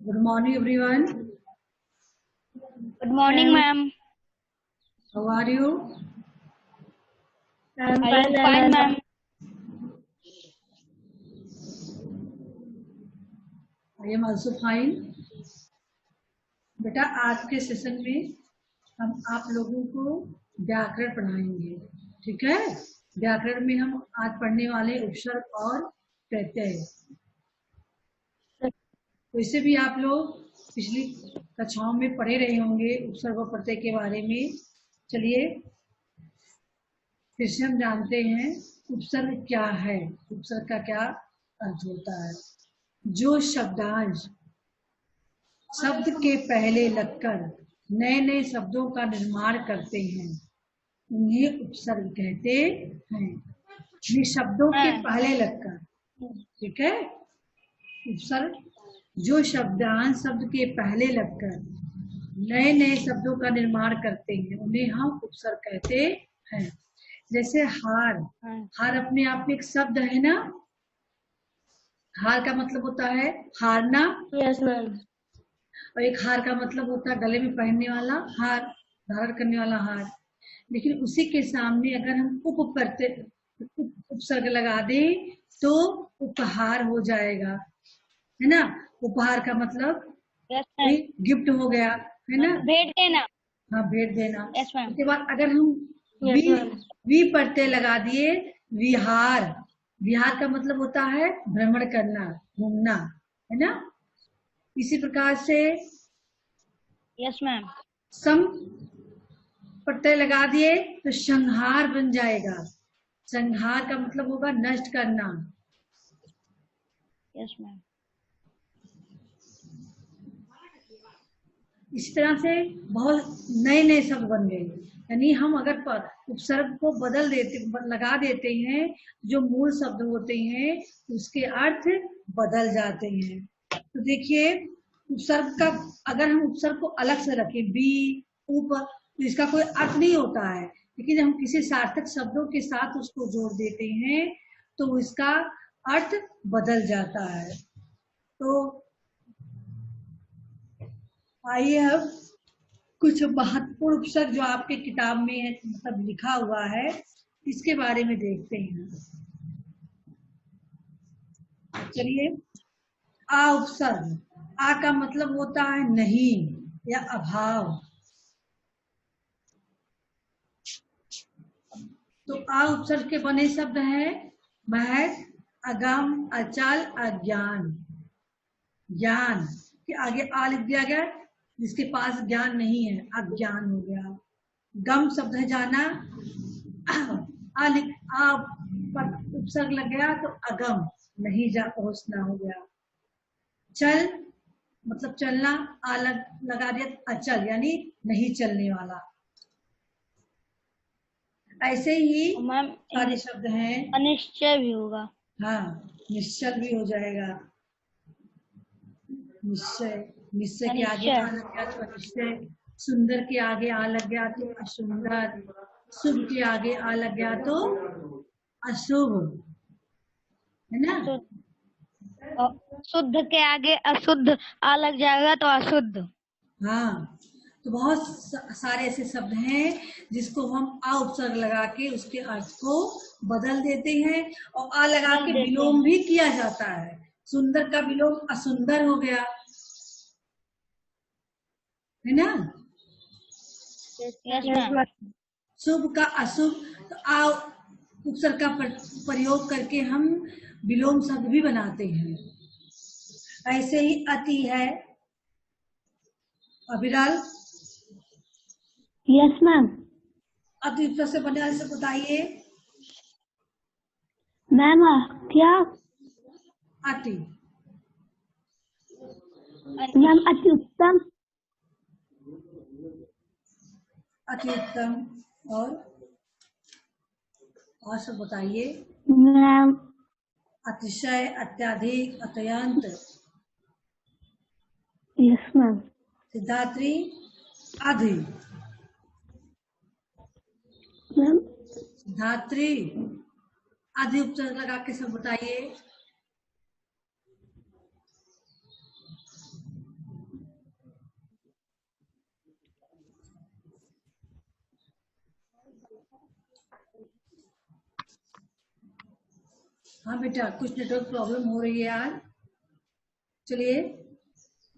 Good morning, everyone. Good morning, ma'am. How are you? I am fine, ma'am. I am also fine. बेटा आज के session में हम आप लोगों को व्याकरण पढ़ाएंगे, ठीक है। व्याकरण में हम आज पढ़ने वाले उपसर्ग और प्रत्यय। तो इसे भी आप लोग पिछली कक्षाओं में पढ़े रहे होंगे उपसर्ग और प्रत्यय के बारे में। चलिए फिर से हम जानते हैं उपसर्ग क्या है, उपसर्ग का क्या अर्थ होता है। जो शब्दांश शब्द के पहले लगकर नए नए शब्दों का निर्माण करते हैं उन्हें उपसर्ग कहते हैं। ये शब्दों के पहले लगकर, ठीक है। उपसर्ग जो शब्दांश शब्द के पहले लगकर नए नए शब्दों का निर्माण करते हैं उन्हें हम उपसर्ग कहते हैं। जैसे हार, हार अपने आप में एक शब्द है ना। हार का मतलब होता है हारना। Yes, ma'am. और एक हार का मतलब होता है गले में पहनने वाला हार, धारण करने वाला हार। लेकिन उसी के सामने अगर हम उपसर्ग लगा दें तो उपहार हो जाएगा, है ना। उपहार का मतलब Yes, ma'am. गिफ्ट हो गया, है ना। भेंट देना। हाँ, भेंट देना। Yes, ma'am. उसके बाद अगर हम वी प्रत्यय लगा दिए, विहार, विहार का मतलब होता है भ्रमण करना, घूमना, है ना। इसी प्रकार से Yes, ma'am. सम प्रत्यय लगा दिए तो संहार बन जाएगा। संहार का मतलब होगा नष्ट करना। Yes, ma'am. इस तरह से बहुत नए नए शब्द बन गए। यानी हम अगर उपसर्ग को बदल देते, लगा देते हैं, जो मूल शब्द होते हैं उसके अर्थ बदल जाते हैं। तो देखिए उपसर्ग का, अगर हम उपसर्ग को अलग से रखें बी उप, तो इसका कोई अर्थ नहीं होता है। लेकिन हम किसी सार्थक शब्दों के साथ उसको जोड़ देते हैं तो इसका अर्थ बदल जाता है। तो आइए अब कुछ महत्वपूर्ण उपसर्ग जो आपके किताब में मतलब लिखा हुआ है इसके बारे में देखते हैं। चलिए, आ उपसर्ग, आ का मतलब होता है नहीं या अभाव। तो आ उपसर्ग के बने शब्द हैं महज, अगम, अचल, अज्ञान। ज्ञान के आगे आ लिख दिया गया, जिसके पास ज्ञान नहीं है अज्ञान हो गया। गम शब्द है जाना, आ पर उपसर्ग लग गया तो अगम, नहीं जा पहुंचना हो गया। चल मतलब चलना, आ लगा दिया अचल यानी नहीं चलने वाला। ऐसे ही सारे शब्द हैं। अनिश्चय भी होगा। हाँ, निश्चल भी हो जाएगा। निश्चय, निश्चय के आगे आ लग गया तो अनिश्चय। सुंदर के आगे आ लग गया तो असुंदर। शुभ के आगे आ लग गया तो अशुभ, है ना। शुद्ध के आगे अशुद्ध आ लग जाएगा तो अशुद्ध। हाँ, तो बहुत सारे ऐसे शब्द हैं जिसको हम आ उपसर्ग लगा के उसके अर्थ को बदल देते हैं और आ लगा के विलोम भी किया जाता है। सुंदर का विलोम असुंदर हो गया, है ना। शुभ का अशुभ, तो आ उपसर्ग का प्रयोग करके हम विलोम शब्द भी बनाते हैं। ऐसे ही अति है। Abhilal, yes ma'am. अति उपसर्ग से बने वाले से बताइए। मैम क्या? अति, मैम अति उत्तम। अति उत्तम, और सब बताइए। मैम अतिशय, अत्यधिक, अत्यंत। Yes ma'am. सिद्धात्री, अधि। मैम सिद्धात्री, अधि उपसर्ग लगा के सब बताइए। हाँ बेटा, कुछ नेटवर्क प्रॉब्लम हो रही है यार। चलिए,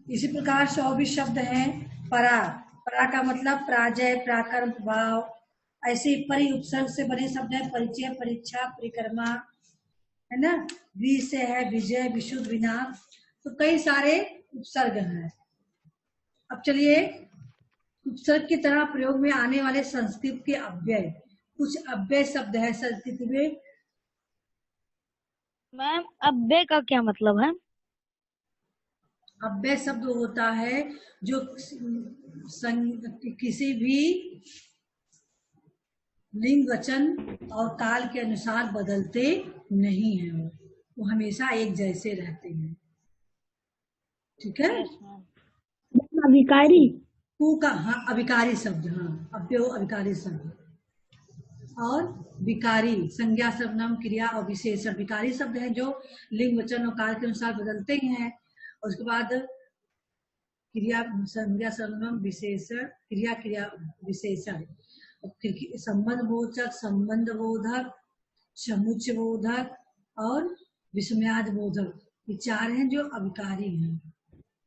इसी प्रकार से और भी शब्द हैं। परा, परा का मतलब पराजय, पराक्रम, प्रभाव। ऐसे ही परि उपसर्ग से बने शब्द है परिचय, परीक्षा, परिक्रमा, है ना। वि से है विजय, विशुद्ध, विनाश। तो कई सारे उपसर्ग हैं। अब चलिए, उपसर्ग की तरह प्रयोग में आने वाले संस्कृत के अव्यय, कुछ अव्यय शब्द है संस्कृत में। मैम अब्बे का क्या मतलब है? अव्यय शब्द होता है जो किसी भी लिंग, वचन और काल के अनुसार बदलते नहीं हैं। वो हमेशा एक जैसे रहते हैं। ठीक है। Yes ma'am. अभिकारी। कु का, हाँ, अभिकारी शब्द, हाँ, अव्यय अभिकारी शब्द। और विकारी, संज्ञा, सर्वनाम, क्रिया और विशेषण। विकारी शब्द है जो लिंग, वचन और काल के अनुसार बदलते ही हैं। और उसके बाद क्रिया, संज्ञा, सर्वनाम, विशेषण, क्रिया, क्रिया विशेषण। संबंध बोधक, संबंध बोधक, समुच्चय बोधक और विस्मयाद बोधक, ये चार हैं जो अभिकारी हैं।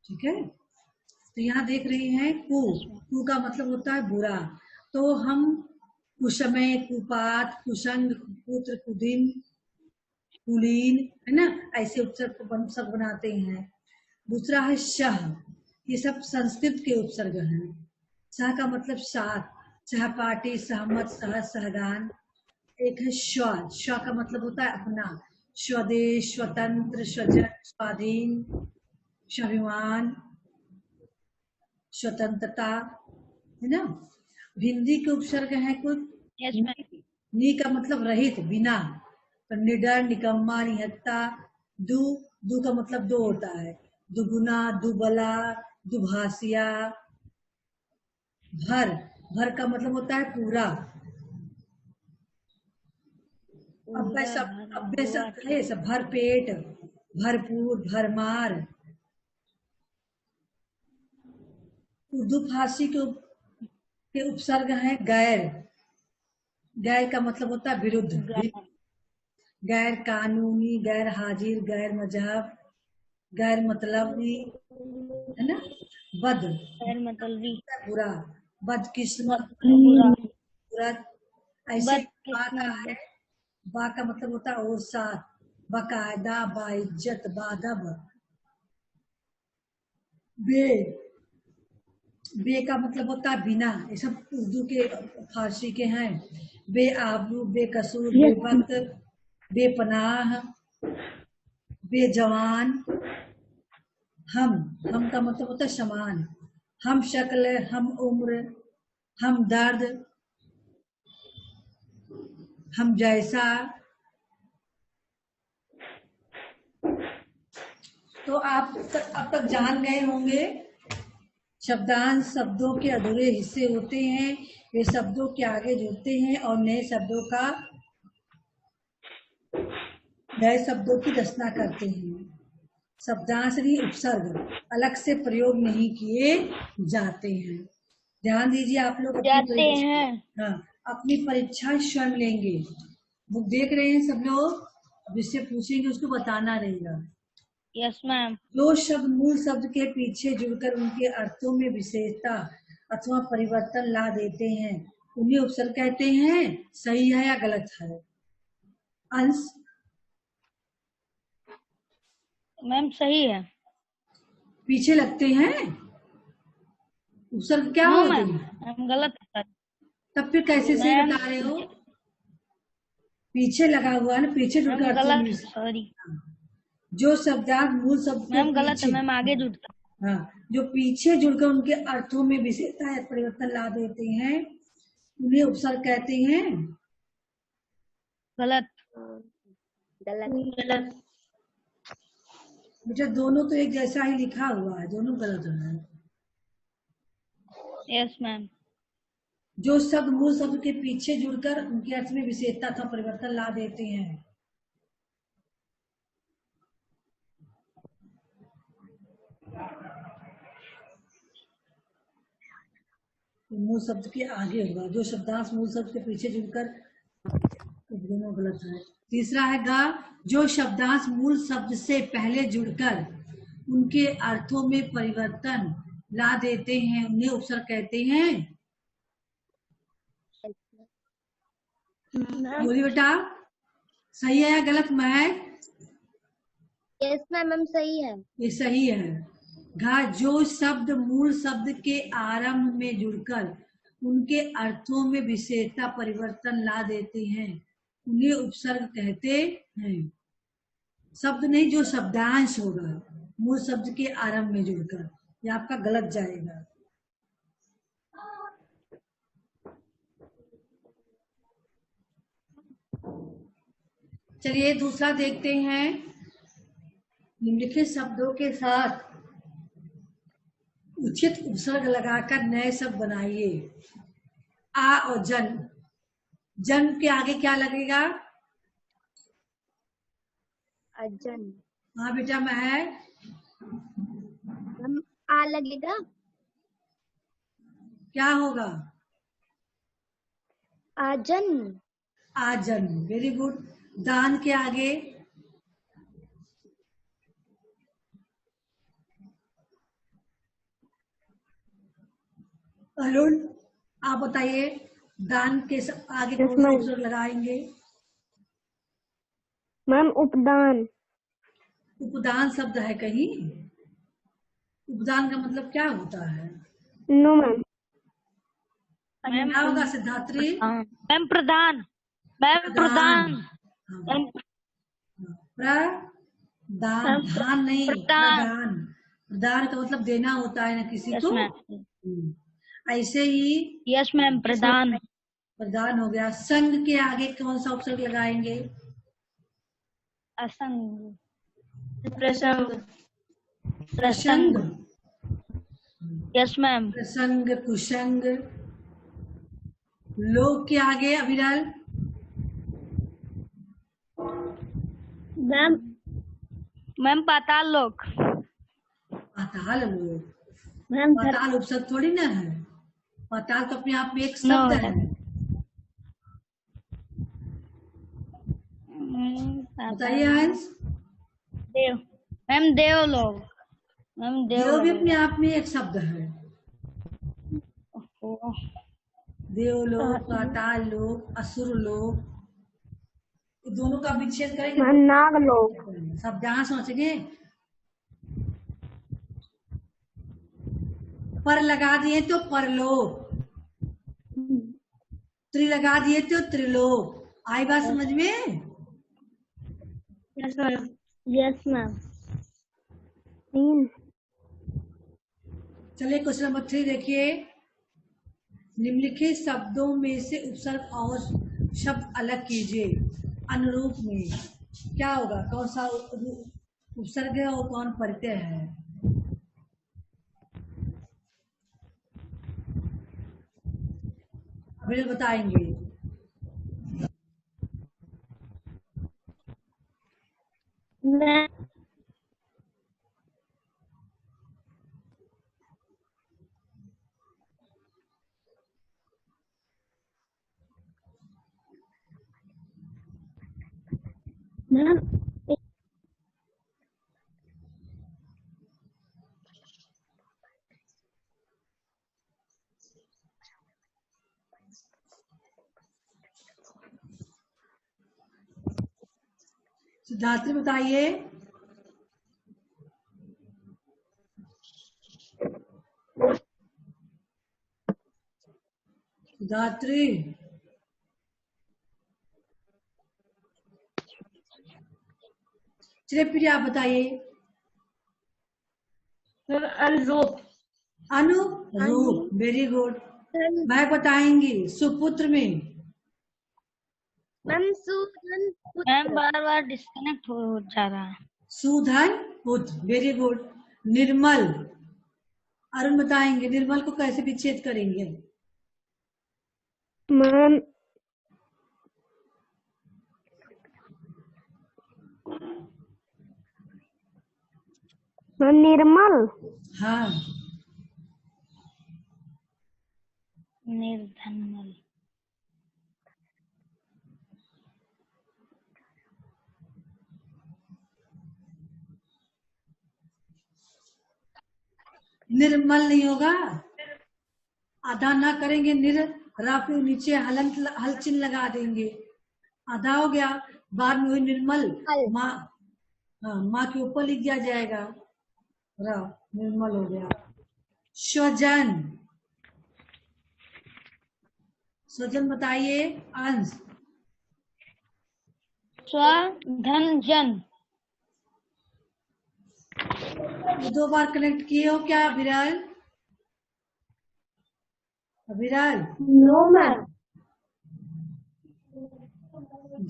ठीक है। तो यहाँ देख रहे हैं कु का मतलब होता है बुरा। तो हम कुसमय, कुपात, कुसंग, कुपुत्र, कुदिन, कुलीन, है ना, ऐसे उपसर्ग सब बनाते हैं। दूसरा है शह, ये सब संस्कृत के उपसर्ग हैं। सह का मतलब साथ, सहपाठी, सहमत, सहज, सहगान। एक है स्व, स्व का मतलब होता है अपना, स्वदेश, स्वतंत्र, स्वजन, स्वाधीन, स्वाभिमान, स्वतंत्रता, है ना। हिंदी के उपसर्ग है कुछ। Yes ma'am. नी का मतलब रहित, बिना। तो निडर, निकम्मा, निहत्ता। दु, दु का मतलब दो होता है, दुगुना, दुबला, दुभाषिया। भर, भर का मतलब होता है पूरा। अव्यय पूरा शब्द, भर अव्यय हुआ, शब्द है ठीक। सब, भर पेट, भरपूर, भरमार। उर्दू फारसी के उपसर्ग हैं गैर। गैर का मतलब होता है विरुद्ध, गैर कानूनी, गैर हाजिर, गैर मजहब, गैर मतलबी, है ना। बद, गैर मतलबी, बुरा, बदकिस्मत, बुरा, बुरा। ऐसे बा का बदकिस्मत, है, बा का मतलब होता है और साथ, बकायदा, बाइज्जत, बादब। बे, बे का मतलब होता है बिना। ये सब उर्दू के फारसी के हैं। बेआबरू, बेकसूर, बेवक्त, बेपनाह, बेजवान। हम का मतलब होता है समान। हम शक्ल, हम उम्र, हम दर्द, हम जैसा। तो आप अब तक जान गए होंगे, शब्दांश शब्दों के अधूरे हिस्से होते हैं, वे शब्दों के आगे जुड़ते हैं और नए शब्दों की रचना करते हैं। शब्दांश भी उपसर्ग अलग से प्रयोग नहीं किए जाते हैं। ध्यान दीजिए, आप लोग अपनी जाते परीक्षा, हैं। हाँ, अपनी परीक्षा स्वयं लेंगे। बुक देख रहे हैं सब लोग, अब जिससे पूछेंगे उसको बताना रहेगा। Yes ma'am. जो शब्द मूल शब्द के पीछे जुड़कर उनके अर्थों में विशेषता अथवा परिवर्तन ला देते हैं, उन्हें उपसर्ग कहते हैं। सही है या गलत है? अंश, मैम सही है। पीछे लगते हैं उपसर्ग क्या नो होते मैम, हैं? मैम गलत है। तब फिर कैसे सही मैम, बता रहे हो? पीछे लगा हुआ है ना, पीछे जुड़कर मैम अर्थों में गलत, सॉरी जो शब्दार्थ मूल शब्द के मैम, गलत है पीछे, मैम, आगे जुड़ता। हाँ, जो पीछे जुड़कर उनके अर्थों में विशेषता या परिवर्तन ला देते हैं, उन्हें उपसर्ग कहते हैं। गलत। गलत। बेटा दोनों तो एक जैसा ही लिखा हुआ है, दोनों गलत है। Yes ma'am. जो शब्द मूल शब्द के पीछे जुड़कर उनके अर्थ में विशेषता अथवा परिवर्तन ला देते हैं। मूल शब्द के आगे होगा, जो शब्दांश मूल शब्द के पीछे जुड़कर दोनों गलत है। तीसरा है ग, जो शब्दांश मूल शब्द से पहले जुड़कर उनके अर्थों में परिवर्तन ला देते हैं उन्हें उपसर्ग कहते हैं। बोली बेटा, सही है या गलत महक? यस मैम सही है। ये सही है। घा, जो शब्द मूल शब्द के आरंभ में जुड़कर उनके अर्थों में विशेषता परिवर्तन ला देते हैं उन्हें उपसर्ग कहते हैं। शब्द नहीं, जो शब्दांश होगा मूल शब्द के आरंभ में जुड़कर, ये आपका गलत जाएगा। चलिए दूसरा देखते हैं। निम्नलिखित शब्दों के साथ उचित उपसर्ग लगाकर नए शब्द बनाइए। आ और जन, जन के आगे क्या लगेगा? अजन। हाँ बेटा मैं, मैम आ लगेगा। क्या होगा? आजन। आजन, वेरी गुड। दान के आगे? अरुण आप बताइए, दान के आगे Yes, कौन सा ma'am. उपसर्ग लगाएंगे? मैम उपदान। उपदान शब्द है कहीं? उपदान का मतलब क्या होता है? No ma'am. क्या होगा सिद्धात्री? मैम प्रदान। मैम प्रदान। हाँ, प्रदान, धान नहीं, प्रदान। प्रदान। प्रदान का मतलब देना होता है ना किसी यस को। मैम। ऐसे ही यस मैम प्रदान। प्रदान हो गया। संग के आगे कौन सा उपसर्ग लगाएंगे? असंग। प्रसंग। प्रसंग। Yes ma'am. प्रसंग, कुसंग। लोक के आगे अविरल? मैम मैम पाताल लोक। पाताल लोक। मैम पाताल उपसर्ग थोड़ी ना है, पाताल तो अपने आप में एक नो शब्द है। बताइए अंश। देव। मैम देव लोग। मैम देव भी अपने आप में एक शब्द है। देवलोक, पाताल लोक, असुर लोक, ये दोनों का विच्छेद करेंगे मैम नागलोक। सब जहां सोचेंगे। पर लगा दिए तो परलोक, त्रि लगा दिए तो त्रिलोक। आई बात समझ में? Yes ma'am. Yes ma'am. तीन। चलिए क्वेश्चन नंबर 3 देखिए। निम्नलिखित शब्दों में से उपसर्ग और शब्द अलग कीजिए अनुरूप में। क्या होगा? कौन सा उपसर्ग है और कौन प्रत्यय है? अभी बताएंगे। मैम मैम सिद्धार्थी बताइए। सिद्धार्थी चलिए फिर आप बताइए। अनुरूप। अनुरूप, वेरी गुड। मैं बताएंगी सुपुत्र में। मैम सुधन। मैम बार बार डिस्कनेक्ट हो जा रहा है। सुधन पुत्र, वेरी गुड। निर्मल, अरुण बताएंगे निर्मल को कैसे विच्छेद करेंगे? मैम निर्मल। हाँ, निर्धनमल। निर्मल नहीं होगा, आधा ना करेंगे, निर रा पे नीचे हल चिन्ह लगा देंगे, आधा हो गया। बाद में वही निर्मल माँ, हाँ माँ के ऊपर लिख दिया जाएगा, रा निर्मल हो गया। स्वजन, स्वजन बताइए अंश। स्वधन जन। ये 2 बार कनेक्ट किए हो क्या विरल? विरल नो मैम।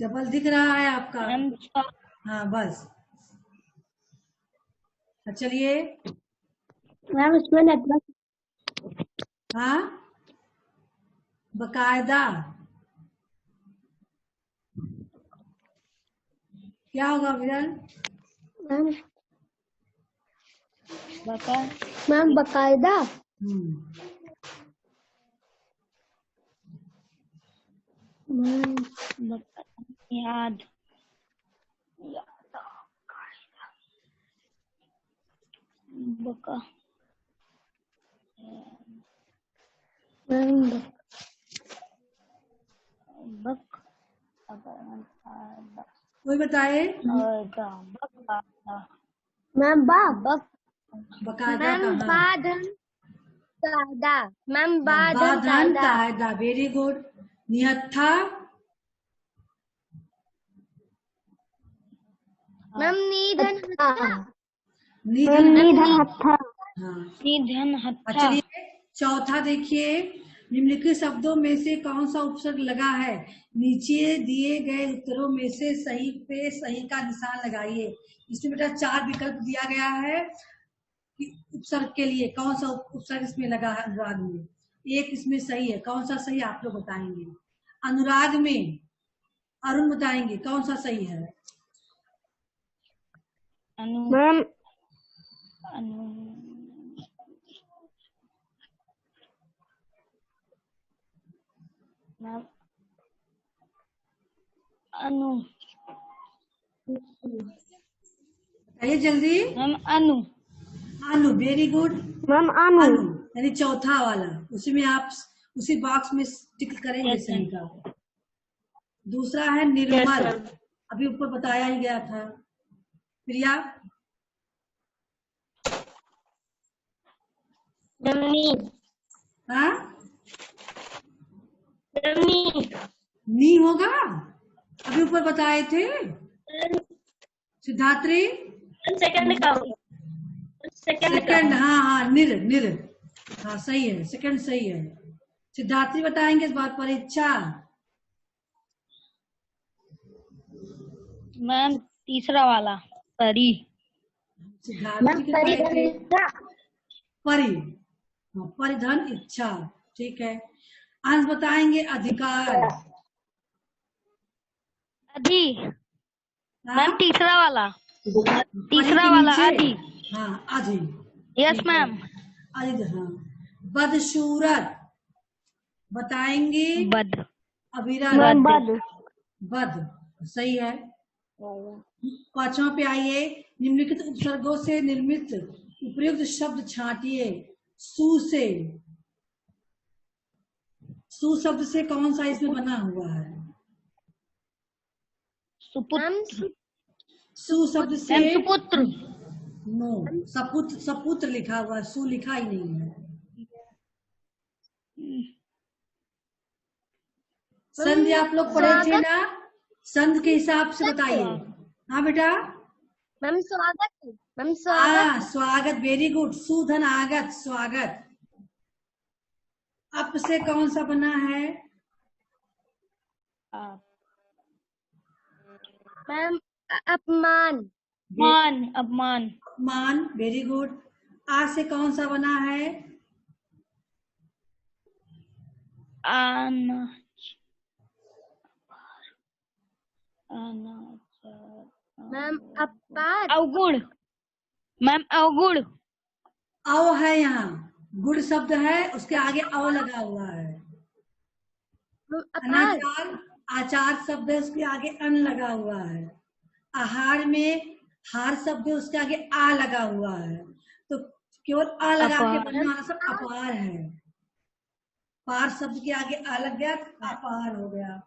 डबल दिख रहा है आपका। मैम हाँ बस, चलिए। मैम उसमें नेटवर्क। हाँ बकायदा क्या होगा विरल? मैम बका मैम बकायदा। मैम बका याद बका मैम बक कोई बताए? मैम बक बकायदा मैम कहाँ? बाधन कायदा। मैम बाधन बाधन कायदा। कायदा, वेरी गुड। निहत्था, मैम निधन हत्था। निधन, निधन हत्था। हाँ। निधन हत्था। चलिए चौथा देखिए, निम्नलिखित शब्दों में से कौन सा उपसर्ग लगा है? नीचे दिए गए उत्तरों में से सही पे सही का निशान लगाइए। इसमें बेटा 4 विकल्प दिया गया है कि उपसर्ग के लिए कौन सा उपसर्ग इसमें लगा है अनुराग में। एक इसमें सही है, कौन सा सही आप लोग बताएंगे? अनुराग में अरुण बताएंगे कौन सा सही है? अनु मैम अनु मैम अनु बताइए जल्दी। मैम अनु अनु, वेरी गुड। मैम अनु। अनु यानी चौथा वाला, उसी में आप उसी बॉक्स में टिक करेंगे Yes, सही ma'am. का। दूसरा है निर्मल, Yes, अभी ऊपर बताया ही गया था। प्रिया, हाँ नी होगा, अभी ऊपर बताए थे। सिद्धात्री सेकंड, हाँ हाँ निर निर, हाँ सही है, सेकंड सही है। सिद्धार्थी बताएंगे इस बात पर। इच्छा, मैम तीसरा वाला परी। सिद्धार्थी के बताए थे परि, हाँ, परिधन इच्छा, ठीक है। अंश बताएंगे अधिकार। अधि हाँ? मैम तीसरा वाला परि के वाला नीचे? अधि। हाँ अधि। यस ठीक है। मैम। अधि, हाँ। बदसूरत बताएंगे बद अविरल। बद। बद सही है। 5वां पे आइए, निम्नलिखित उपसर्गों से निर्मित उपयुक्त शब्द छांटिए। सु से, सु शब्द से कौन सा इसमें बना हुआ है? सुपुत्र। सु शब्द से मैम सुपुत्र। नो, सपुत्र, सपुत्र लिखा हुआ है, सु लिखा ही नहीं है। संधि आप लोग पढ़े थे ना, संध के हिसाब से बताइए। हाँ बेटा, मैम स्वागत। मैम हाँ स्वागत। स्वागत, वेरी गुड। सुधन आगत, स्वागत। अप से कौन सा बना है? मैम अपमान। मान अपमान। अपमान, वेरी गुड। आ से कौन सा बना है? आना मैम अपार। अवगुण। मैम अवगुण। अव है यहाँ, गुड़ शब्द है, उसके आगे अव लगा हुआ है। अपार। अनाचार, आचार शब्द है, उसके आगे अन लगा हुआ है। आहार में हार शब्द है, उसके आगे आ लगा हुआ है। तो केवल अ लगा के अपार। बनने वाला सब अपार है। पार शब्द के आगे अ लग गया, अपार हो गया।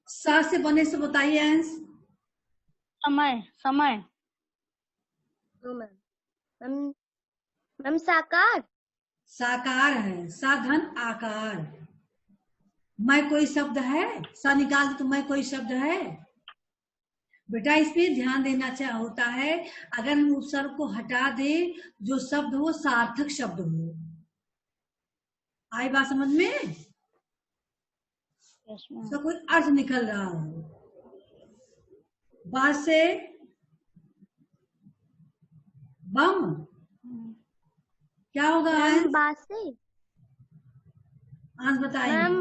सा से बने से बताइए अंश। समय, समय। No ma'am. मैम मैम साकार। साकार है, साधन आकार। मैं कोई शब्द है, सा निकाल दे तो मैं कोई शब्द है। बेटा इस पे ध्यान देना होता है। अगर हम उपसर्ग को हटा दें, जो शब्द हो सार्थक शब्द हो। आई बात समझ में? Yes ma'am. उसका कोई अर्थ निकल रहा हो। बात से बम क्या होगा मैम अंश? बासे। अंश बताइए। मैम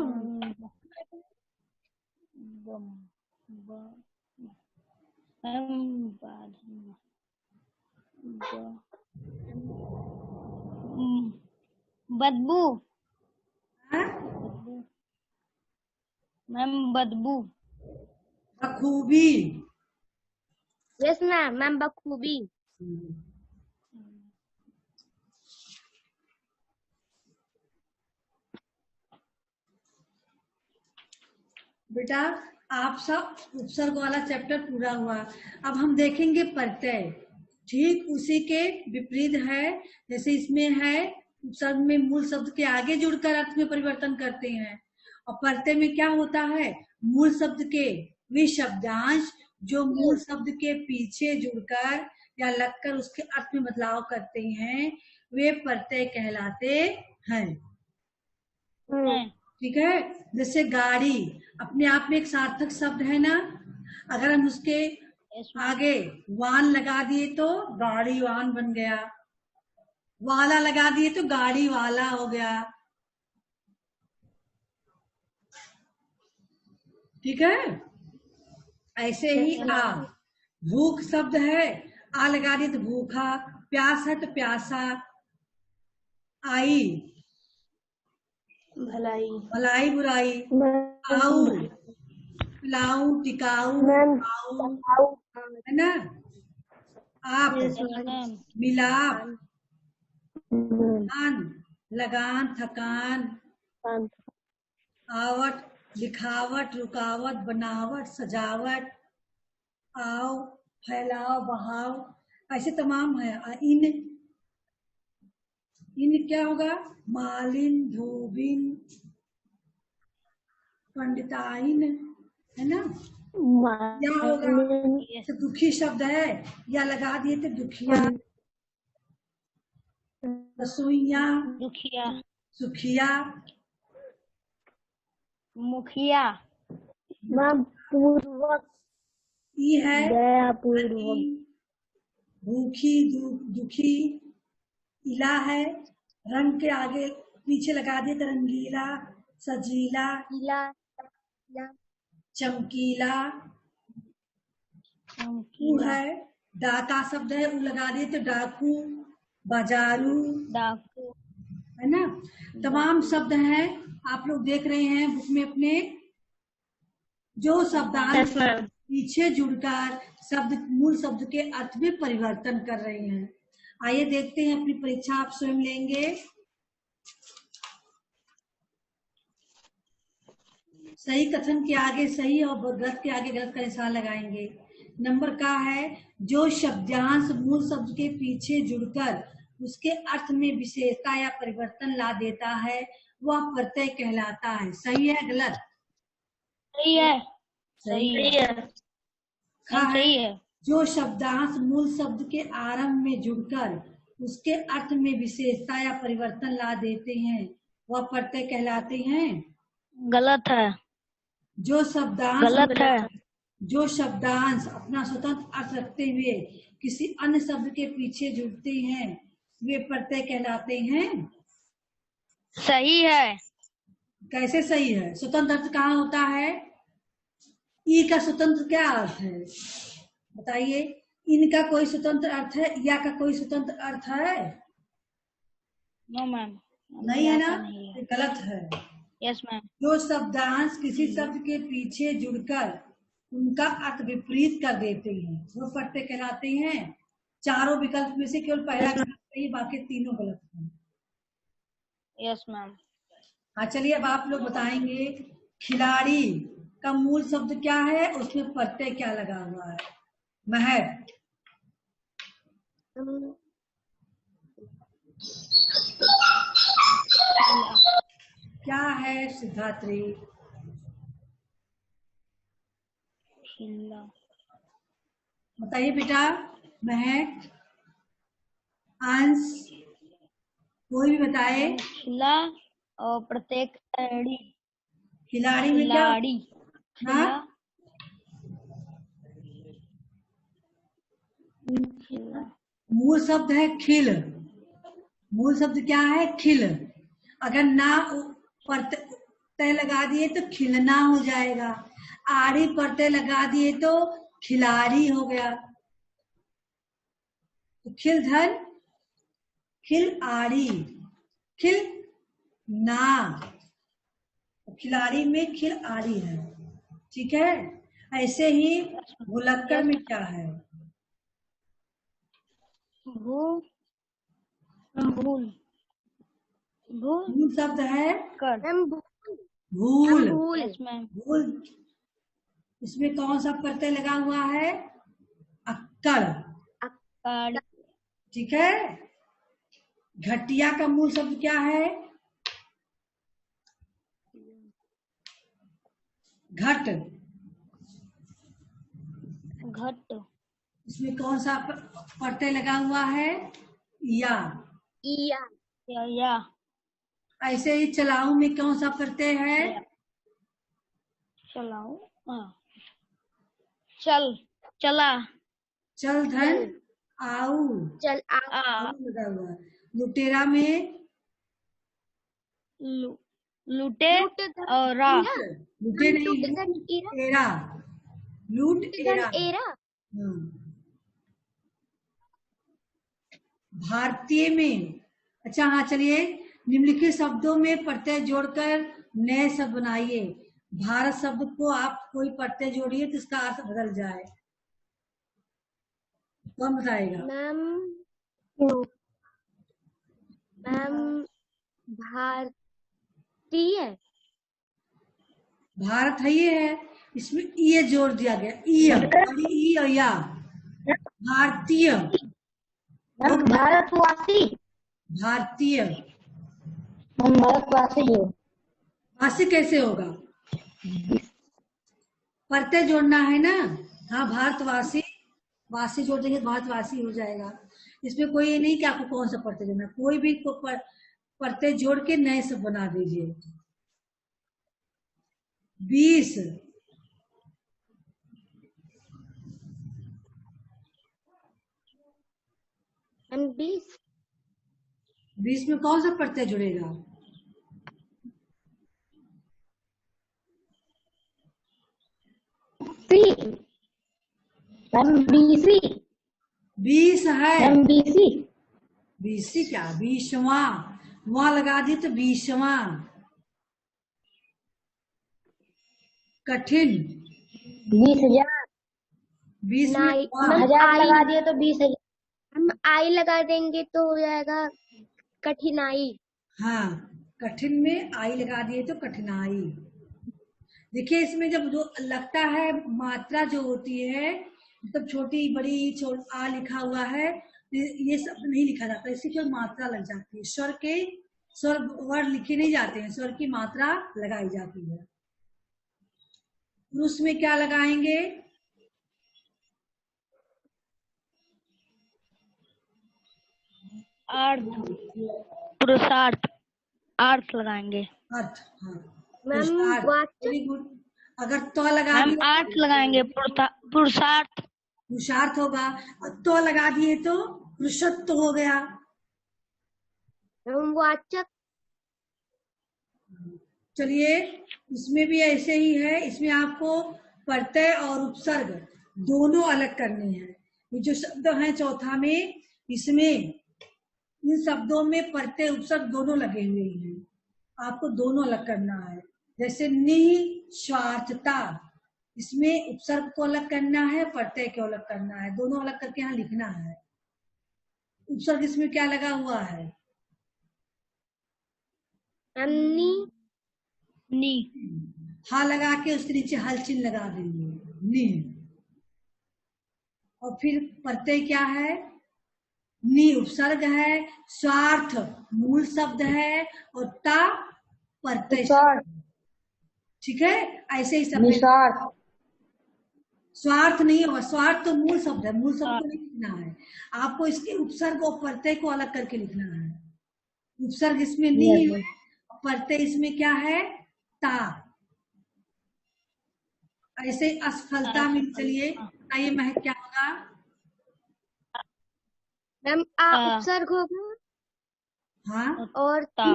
बदबू। हाँ? मैम बदबू। बखूबी। Yes ma'am. मैम बखूबी। बेटा आप सब उपसर्ग वाला चैप्टर पूरा हुआ। अब हम देखेंगे प्रत्यय। ठीक उसी के विपरीत है। जैसे इसमें है उपसर्ग में मूल शब्द के आगे जुड़कर अर्थ में परिवर्तन करते हैं, और प्रत्यय में क्या होता है, मूल शब्द के वे शब्दांश जो मूल शब्द के पीछे जुड़कर या लगकर उसके अर्थ में बदलाव करते हैं, वे प्रत्यय कहलाते हैं। ठीक है। जैसे गाड़ी अपने आप में एक सार्थक शब्द है ना। अगर हम उसके आगे वान लगा दिए तो गाड़ी वान बन गया, वाला लगा दिए तो गाड़ी वाला हो गया। ठीक है। ऐसे ही आ, भूख शब्द है, आ लगा दिए तो भूखा। प्यास है तो प्यासा। आई भलाई। भलाई बुराई। आऊ लाऊ टिकाऊ आऊ, है ना। आप मिलाप, आन लगान थकान। आवट लिखावट रुकावट बनावट सजावट। आओ फैलाव बहाव, ऐसे तमाम है। इन क्या होगा, मालिन धोबिन पंडिताइन, है ना। या होगा तो दुखी शब्द है, या लगा दिए तो दुखिया। रसोईया दुखिया। सुखिया। मुखिया। मैम पूर्वक। ई है दयापूर्वक। भूखी दुखी। इला है, रंग के आगे पीछे लगा दिए तो रंगीला सजीला। इला चमकीला। ऊ है डाका शब्द है, ऊ लगा दिए तो डाकू बाजारू, डाकू। है ना। तमाम शब्द हैं, आप लोग देख रहे हैं बुक में अपने, जो शब्दांश पीछे जुड़कर शब्द मूल शब्द के अर्थ में परिवर्तन कर रहे हैं। आइए देखते हैं, अपनी परीक्षा आप स्वयं लेंगे। सही कथन के आगे सही और गलत के आगे गलत का निशान लगाएंगे। नंबर का है, जो शब्दांश मूल शब्द के पीछे जुड़कर उसके अर्थ में विशेषता या परिवर्तन ला देता है, वह प्रत्यय कहलाता है। सही है गलत? सही है। सही है। सही है। जो शब्दांश मूल शब्द के आरंभ में जुड़कर उसके अर्थ में विशेषता या परिवर्तन ला देते हैं, वह प्रत्यय कहलाते हैं। गलत है। जो शब्दांश गलत है। जो शब्दांश अपना स्वतंत्र अर्थ रखते हुए किसी अन्य शब्द के पीछे जुड़ते हैं, वे प्रत्यय कहलाते हैं। सही है। कैसे सही है? स्वतंत्र अर्थ कहाँ होता है? ई का स्वतंत्र क्या अर्थ है बताइए? इनका कोई स्वतंत्र अर्थ है, या का कोई स्वतंत्र अर्थ है? No ma'am. नहीं है ना, ये गलत है। Yes ma'am. जो शब्दांश किसी शब्द के पीछे जुड़कर उनका अर्थ विपरीत कर देते हैं, वो प्रत्यय कहलाते हैं। चारों विकल्प में से केवल पहला गलत है, बाकी तीनों गलत है। Yes ma'am. हाँ चलिए, अब आप लोग बताएंगे खिलाड़ी का मूल शब्द क्या है, उसमें प्रत्यय क्या लगा हुआ है। महर, क्या है सिद्धात्री? खिला। बताइए बेटा। महक, अंश, कोई भी बताए। खिला और प्रत्येक खिलाड़ी। खिलाड़ी में क्या? खिलाड़ी। हाँ? खिला। मूल शब्द है खिल। मूल शब्द क्या है? खिल। अगर ना प्रत्यय लगा दिए तो खिलना हो जाएगा, आड़ी प्रत्यय लगा दिए तो खिलाड़ी हो गया। तो खिल धन, खिल आड़ी, खिल ना, खिलाड़ी में खिल आड़ी है। ठीक है। ऐसे ही भुलक्कड़ में क्या है? भूल। भूल। भूल मूल शब्द है कर। मैम भूल। भूल। Yes ma'am. भूल, इसमें कौन सा प्रत्यय लगा हुआ है? अक्कड़। गाड़ी। ठीक है। घटिया का मूल शब्द क्या है? घट। घट। इसमें कौन सा प्रत्यय लगा हुआ है? या। इया। या। ऐसे ही चलाऊ में कौन सा प्रत्यय है? चलाओ। हाँ। चल। चला। चल धन आऊ, चल आ। आ। लगा हुआ है। लुटेरा में लूटे और रा। लुटे नहीं, लुट धन एरा। एरा, लूट लुट धन एरा। एरा। भारतीय में, अच्छा हाँ चलिए, निम्नलिखित शब्दों में प्रत्यय जोड़कर नए शब्द बनाइए। भारत शब्द को आप कोई प्रत्यय जोड़िए तो इसका अर्थ बदल जाए। कौन बताएगा? मैम भारतीय। भारत है ये है, इसमें ये जोड़ दिया गया, ई और या। भारतीय, भारतवासी। भारतीय। हम भारतवासी हो। वासी कैसे होगा? प्रत्यय जोड़ना है ना। हाँ भारतवासी, वासी जोड़ देंगे तो भारतवासी हो जाएगा। इसमें कोई ये नहीं कि आपको कौन सा प्रत्यय जोड़ना, कोई भी प्रत्यय जोड़ के नए शब्द बना दीजिए। 20, हम 20। 20 में कौन सा प्रत्यय जुड़ेगा? हम बीसी। 20 है। हम बीसी। बीसी क्या? 20वां, वहां लगा दिए तो 20वां। कठिन, 20,000। 20 में हजार लगा दिए तो 20,000। हम आई लगा देंगे तो हो जाएगा कठिनाई। हाँ, कठिन में आई लगा दिए तो कठिनाई। देखिए इसमें जब जो लगता है मात्रा जो होती है, मतलब छोटी बड़ी आ लिखा हुआ है, ये सब नहीं लिखा जाता, इसकी केवल मात्रा लग जाती है। स्वर वर्ड लिखे नहीं जाते हैं, स्वर की मात्रा लगाई जाती है। पुरुष में क्या लगाएंगे? अर्थ। पुरुषार्थ। अर्थ लगाएंगे। अर्थ, हाँ। मैम पुरुषार्थ, वाचक। Very good. अगर तो लगा हम दिए अर्थ लगाएंगे। पुरुषार्थ। पुरुषार्थ होगा, और तो लगा दिए तो पुरुषत्व हो गया। हम वाचक। चलिए इसमें भी ऐसे ही है, इसमें आपको प्रत्यय और उपसर्ग दोनों अलग करने हैं। ये जो शब्द है चौथा में, इसमें इन शब्दों में प्रत्यय उपसर्ग दोनों लगे हुए हैं, आपको दोनों अलग करना है। जैसे निस्वार्थता, इसमें उपसर्ग को अलग करना है, प्रत्यय को अलग करना है, दोनों अलग करके यहाँ लिखना है। उपसर्ग इसमें क्या लगा हुआ है? नी। नी। हा लगा के उसके नीचे हल चिन्ह लगा देंगे, नी। और फिर प्रत्यय क्या है? नी उपसर्ग है, स्वार्थ मूल शब्द है और ता प्रत्यय शब्द है। ठीक है, ऐसे ही सब में स्वार्थ नहीं होगा, स्वार्थ तो मूल शब्द है, मूल शब्द को नहीं लिखना है आपको, इसके उपसर्ग और प्रत्यय को अलग करके लिखना है। उपसर्ग इसमें नहीं है, प्रत्यय इसमें क्या है? ता। ऐसे असफलता में चलिए बताइए महक क्या होगा? मैम आ उपसर्ग होगा हाँ, और ता।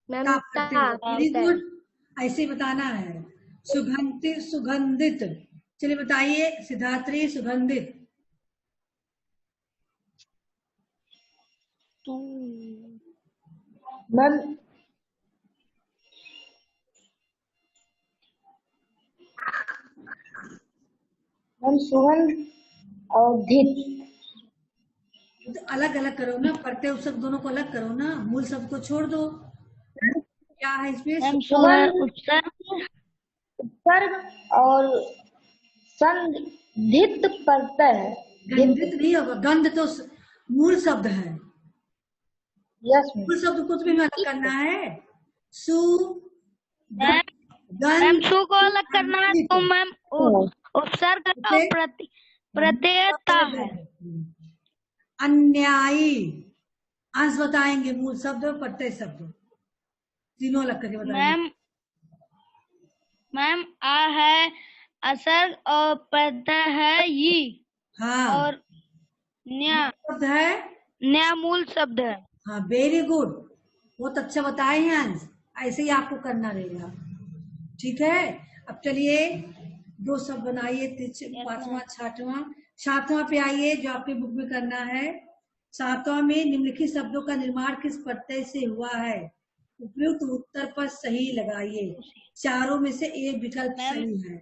मैम ता प्रत्यय, वेरी गुड, ऐसे बताना है। सुगंधित, सुगंधित, चलिए बताइए सिद्धात्री, सुगंधित। मैम सुगंध और धित। तो अलग अलग करो ना, प्रत्यय उपसर्ग दोनों को अलग करो ना, मूल शब्द को छोड़ दो। क्या है इसमें? उपसर्ग उपसर्ग और संधित प्रत्यय है। गंधित नहीं होगा, गंध तो मूल शब्द है। यस मूल शब्द को भी अलग करना है। सु मैम सु को अलग करना है तो मैम उपसर्ग और प्रत्यय ता है। अन्यायी, अंश बताएंगे, मूल शब्द और प्रत्यय शब्द तीनों अलग करके बताएंगे। मैम आ है असर्ग और प्रत्यय है ई। हाँ, और न्या शब्द है, न्या मूल शब्द है। हाँ वेरी गुड, बहुत अच्छा बताए हैं अंश, ऐसे ही आपको करना रहेगा। ठीक है, अब चलिए दो शब्द बनाइए, पांचवा छठवां सातवां पे आइए जो आपके बुक में करना है। सातवां में निम्नलिखित शब्दों का निर्माण किस प्रत्यय से हुआ है? उपयुक्त उत्तर पर सही लगाइए, चारों में से एक विकल्प सही है।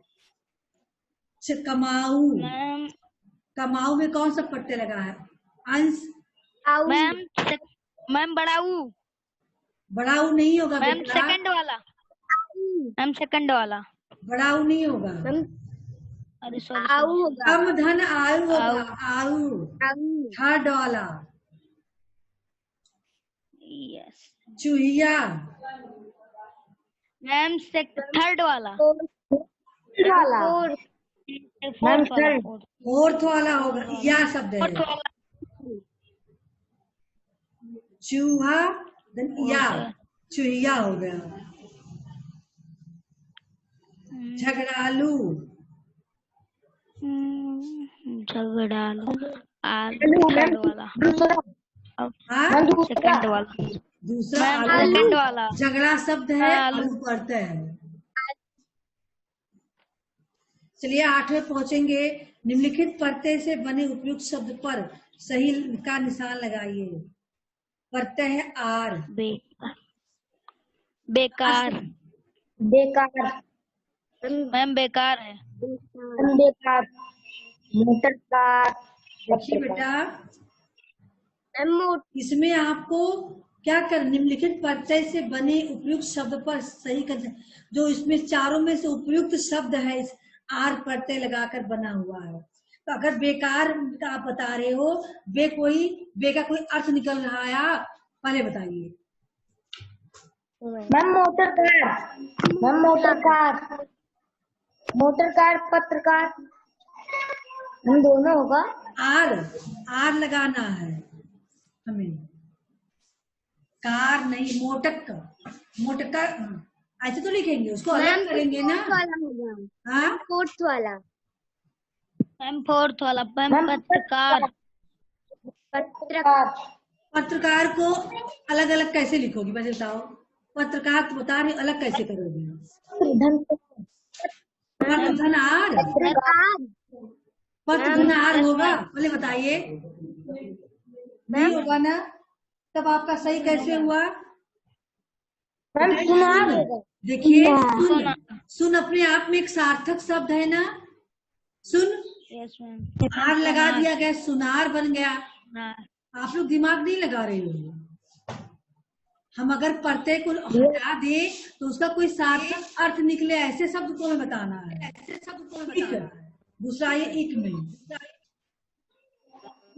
कमाऊ, कमाऊ में कौन सा प्रत्यय लगा है? अंश मैम बड़ाऊ। बड़ाऊ नहीं होगा मैम बेटा, सेकंड वाला। मैम सेकंड वाला बड़ाऊ नहीं होगा। अरे सॉरी, आऊ होगा। कम धन आयु होगा, आयु थर्ड वाला। यस चूहिया मैम थर्ड वाला। फोर्थ वाला होगा, या शब्द है। चूहा या चूहिया हो गया। झगड़ालू, झगड़ालू थर्ड वाला। सेकंड वाला। दूसरा सेकंड वाला। झगड़ा शब्द है, आलू पढ़ते हैं। चलिए आठवें पहुंचेंगे। निम्नलिखित प्रत्यय से बने उपयुक्त शब्द पर सही का निशान लगाइए। प्रत्यय है आर। बेकार। बेकार मैम बेकार है। बेकार। Motor car. देखिए बेटा, इसमें आपको क्या कर, निम्नलिखित प्रत्यय से बने उपयुक्त शब्द पर सही कर, जो इसमें चारों में से उपयुक्त शब्द है इस आर प्रत्यय लगाकर बना हुआ है। तो अगर बेकार का आप बता रहे हो, बे का कोई अर्थ निकल रहा है, आप पहले बताइए। Ma'am motor car. Ma'am motor car. Motor car पत्रकार, हम दोनों होगा। आर लगाना है हमें, कार नहीं, मोटका ऐसे तो लिखेंगे, उसको अलग करेंगे ना। हाँ फोर्थ वाला। मैम फोर्थ वाला। मैम पत्रकार। पत्रकार को अलग अलग कैसे लिखोगी, बस बताओ। पत्रकार तो बता रही, अलग कैसे करोगे? पत्रधन आर होगा, पहले बताइए। नहीं होगा ना, तब आपका सही कैसे हुआ? देखिए, सुन अपने आप में एक सार्थक शब्द है ना, सुन। आर लगा दिया गया, सुनार बन गया। हाँ। आप लोग दिमाग नहीं लगा रहे हो। हम अगर प्रत्यय को हटा दे तो उसका कोई सार्थक अर्थ निकले, ऐसे शब्द को हमें बताना है। ठीक है, दूसरा ये इक में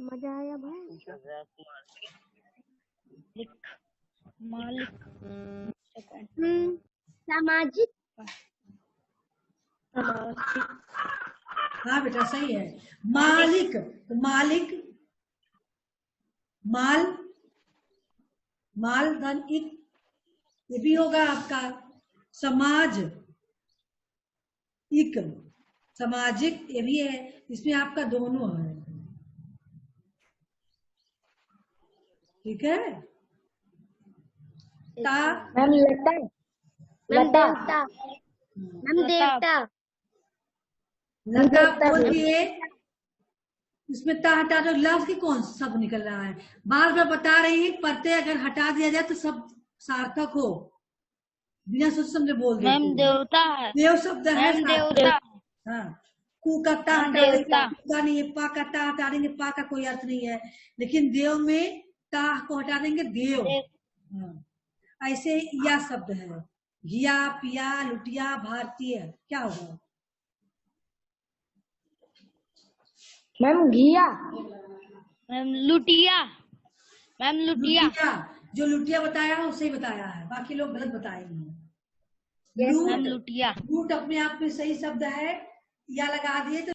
मजा आया भाई। मालिक। सामाजिक। हाँ बेटा सही है। मालिक, तो मालिक, माल, माल धन इक, ये भी होगा आपका। समाज, इक, सामाजिक, ये भी है। इसमें आपका दोनों है। ठीक है। ता, मैम लता, मैम लता, देवता। मैम देवता। लता बोल दिए। इसमें ता हटा दो, लफ्ज की कौन सा शब्द निकल रहा है। बार बार बता रही है, प्रत्यय अगर हटा दिया जाए तो सब सार्थक हो, बिना सोच समझे बोल देते मैम हैं। देवता है। देव शब्द है मैम सार्थक। देवता। हाँ, कु का ता मैम हटा देंगे, देवता। कु का नहीं है, पा का ता हटा देंगे, पा का कोई अर्थ नहीं है। लेकिन देव में ता को हटा देंगे, देव। हाँ। ऐसे या शब्द है, घिया, पिया, लुटिया, भारतीय, क्या होगा। मैम घिया, मैम लुटिया। मैम लुटिया। लुटिया, जो लुटिया बताया है उसे ही बताया है, बाकी लोग गलत बताएंगे। मैम लूट, लुटिया। लूट अपने आप में सही शब्द है, या लगा दिए तो